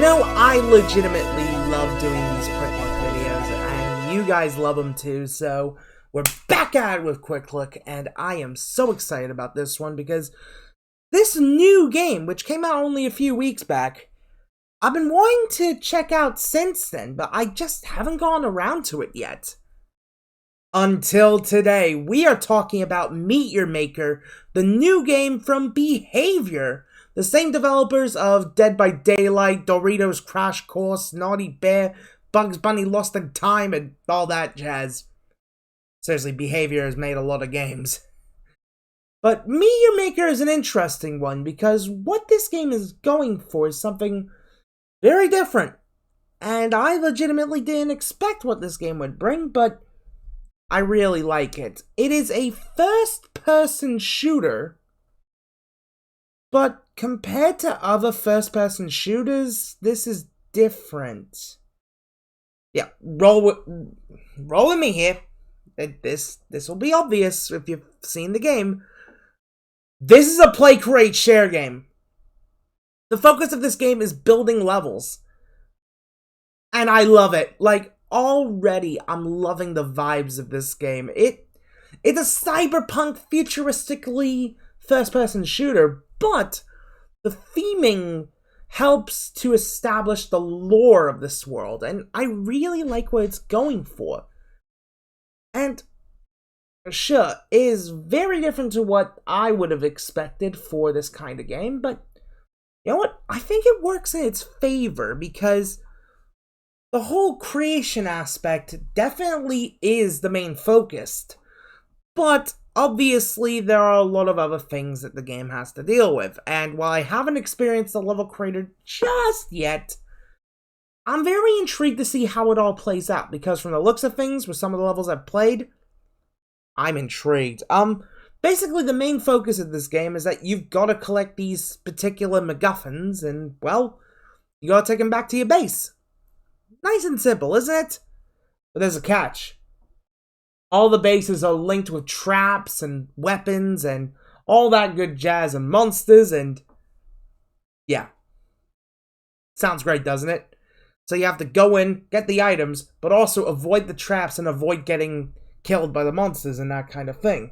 I legitimately love doing these quick look videos, and you guys love them too, so we're back at it with Quick Look, and I am so excited about this one because this new game, which came out only a few weeks back, I've been wanting to check out since then, but I just haven't gone around to it yet. Until today, we are talking about Meet Your Maker, the new game from Behavior, the same developers of Dead by Daylight, Doritos Crash Course, Naughty Bear, Bugs Bunny Lost in Time, and all that jazz. Seriously, Behavior has made a lot of games. But Meet Your Maker is an interesting one because what this game is going for is something very different. And I legitimately didn't expect what this game would bring, but I really like it. It is a first-person shooter, but compared to other first-person shooters, this is different. Yeah, roll with me here. This will be obvious if you've seen the game. This is a play, create, share game. The focus of this game is building levels. And I love it. Like, already, I'm loving the vibes of this game. It's a cyberpunk, futuristically first-person shooter, but the theming helps to establish the lore of this world, and I really like what it's going for. And sure, it is very different to what I would have expected for this kind of game, but you know what? I think it works in its favor because the whole creation aspect definitely is the main focus, but obviously there are a lot of other things that the game has to deal with, and while I haven't experienced the level creator just yet, I'm very intrigued to see how it all plays out, because from the looks of things, with some of the levels I've played, I'm intrigued. Basically the main focus of this game is that you've got to collect these particular MacGuffins, and, well, you gotta take them back to your base. Nice and simple, isn't it? But there's a catch. All the bases are linked with traps and weapons and all that good jazz and monsters and... yeah. Sounds great, doesn't it? So you have to go in, get the items, but also avoid the traps and avoid getting killed by the monsters and that kind of thing.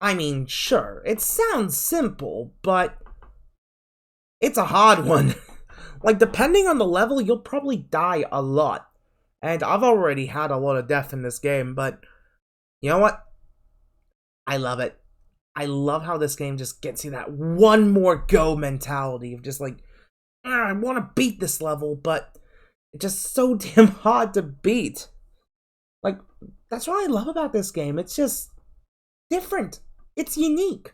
I mean, sure, it sounds simple, but it's a hard one. Like, depending on the level, you'll probably die a lot. And I've already had a lot of death in this game, but you know what? I love it. I love how this game just gets you that one more go mentality of just like, I want to beat this level, but it's just so damn hard to beat. Like, that's what I love about this game. It's just different. It's unique.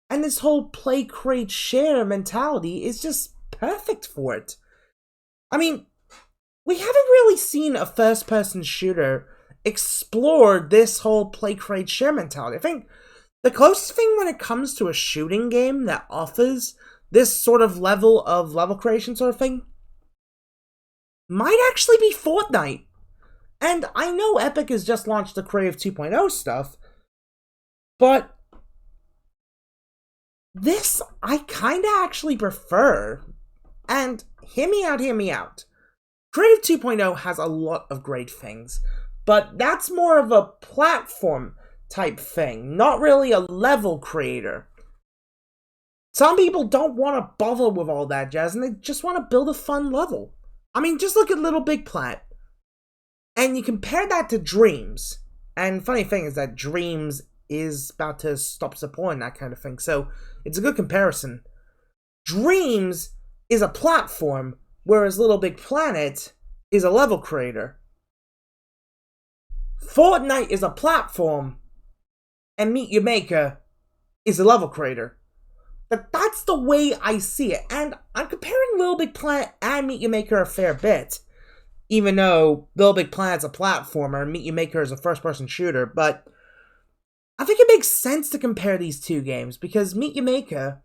And this whole play, create, share mentality is just perfect for it. I mean, we haven't really seen a first-person shooter explore this whole play, create, share mentality. I think the closest thing when it comes to a shooting game that offers this sort of level creation sort of thing might actually be Fortnite. And I know Epic has just launched the Creative 2.0 stuff, but this I kinda actually prefer. And hear me out. Creative 2.0 has a lot of great things, but that's more of a platform type thing, not really a level creator. Some people don't want to bother with all that jazz, and they just want to build a fun level. I mean, just look at Little Big Planet, and you compare that to Dreams, and funny thing is that Dreams is about to stop supporting that kind of thing, so it's a good comparison. Dreams is a platform, whereas Little Big Planet is a level creator. Fortnite is a platform, and Meet Your Maker is a level creator. But that's the way I see it, and I'm comparing Little Big Planet and Meet Your Maker a fair bit, even though Little Big Planet's a platformer and Meet Your Maker is a first-person shooter, but I think it makes sense to compare these two games, because Meet Your Maker,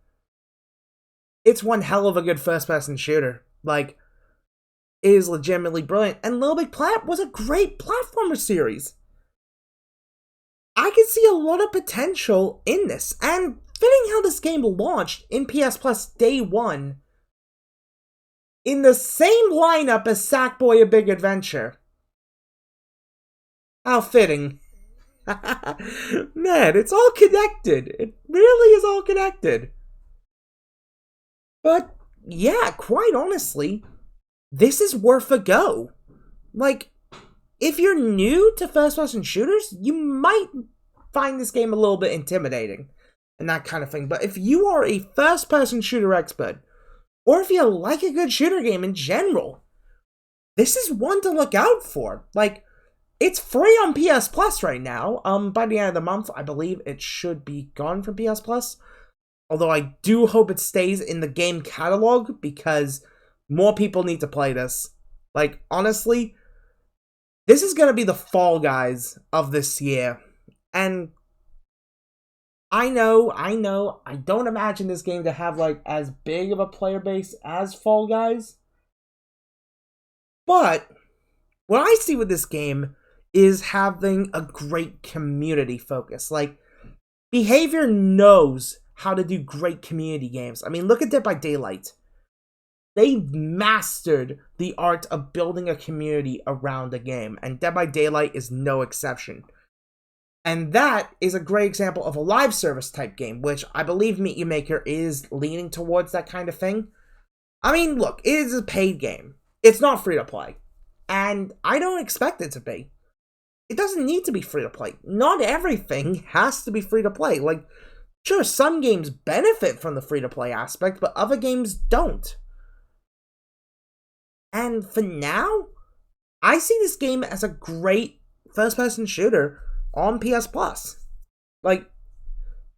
it's one hell of a good first-person shooter. Like, it is legitimately brilliant. And Little Big Planet was a great platformer series. I can see a lot of potential in this. And fitting how this game launched in PS Plus day one, in the same lineup as Sackboy: A Big Adventure. How fitting. Man, it's all connected. It really is all connected. But, yeah, quite honestly, this is worth a go. Like, if you're new to first-person shooters, you might find this game a little bit intimidating and that kind of thing. But if you are a first-person shooter expert, or if you like a good shooter game in general, this is one to look out for. Like, it's free on PS Plus right now. By the end of the month, I believe it should be gone from PS Plus. Although I do hope it stays in the game catalog, because more people need to play this. Like, honestly, this is gonna be the Fall Guys of this year. And I know, I don't imagine this game to have, like, as big of a player base as Fall Guys. But what I see with this game is having a great community focus. Like, Behavior knows how to do great community games. I mean, look at Dead by Daylight. They mastered the art of building a community around a game, and Dead by Daylight is no exception. And that is a great example of a live service type game, which I believe Meet Your Maker is leaning towards that kind of thing. I mean, look, it is a paid game. It's not free to play. And I don't expect it to be. It doesn't need to be free to play. Not everything has to be free to play. Like, sure, some games benefit from the free to play aspect, but other games don't. And for now, I see this game as a great first-person shooter on PS Plus. Like,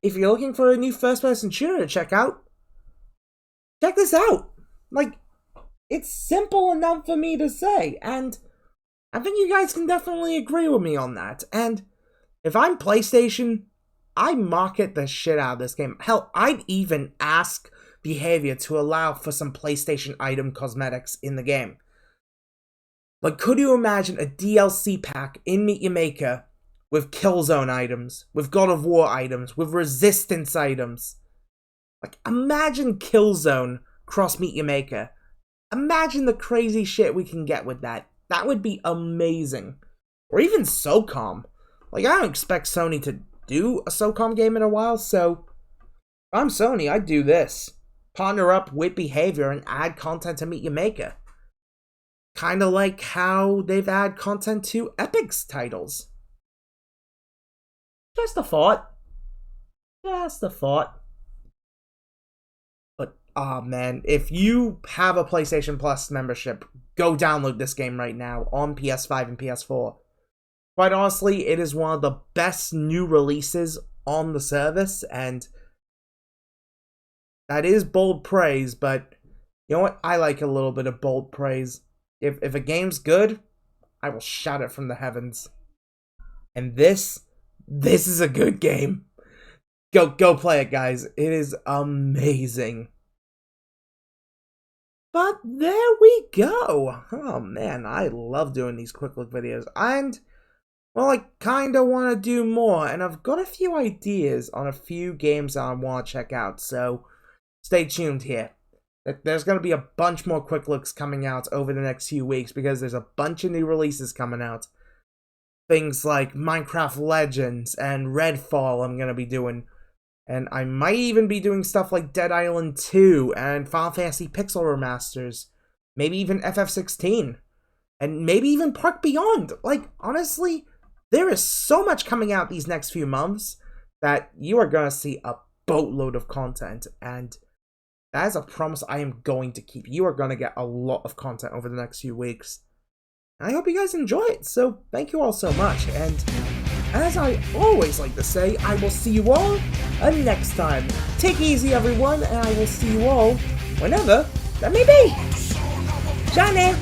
if you're looking for a new first-person shooter to check out, check this out. Like, it's simple enough for me to say, and I think you guys can definitely agree with me on that. And if I'm PlayStation, I market the shit out of this game. Hell, I'd even ask Behavior to allow for some PlayStation item cosmetics in the game. Like, could you imagine a DLC pack in Meet Your Maker with Killzone items, with God of War items, with Resistance items? Like, imagine Killzone cross Meet Your Maker. Imagine the crazy shit we can get with that. That would be amazing. Or even SOCOM. Like, I don't expect Sony to do a SOCOM game in a while, so if I'm Sony, I'd do this. Partner up with Behavior and add content to Meet Your Maker. Kind of like how they've added content to Epic's titles. Just a thought. Just a thought. But, oh man, if you have a PlayStation Plus membership, go download this game right now on PS5 and PS4. Quite honestly, it is one of the best new releases on the service, and that is bold praise, but you know what? I like a little bit of bold praise. If a game's good, I will shout it from the heavens. And this is a good game. Go play it, guys. It is amazing. But there we go. Oh man, I love doing these quick look videos. And, well, I kinda want to do more. And I've got a few ideas on a few games I want to check out. So, stay tuned here. There's going to be a bunch more quick looks coming out over the next few weeks, because there's a bunch of new releases coming out. Things like Minecraft Legends and Redfall I'm going to be doing. And I might even be doing stuff like Dead Island 2 and Final Fantasy Pixel Remasters. Maybe even FF16. And maybe even Park Beyond. Like, honestly, there is so much coming out these next few months that you are going to see a boatload of content. And that is a promise I am going to keep. You are going to get a lot of content over the next few weeks. And I hope you guys enjoy it. So, thank you all so much. And as I always like to say, I will see you all next time. Take it easy, everyone, and I will see you all whenever that may be. Johnny!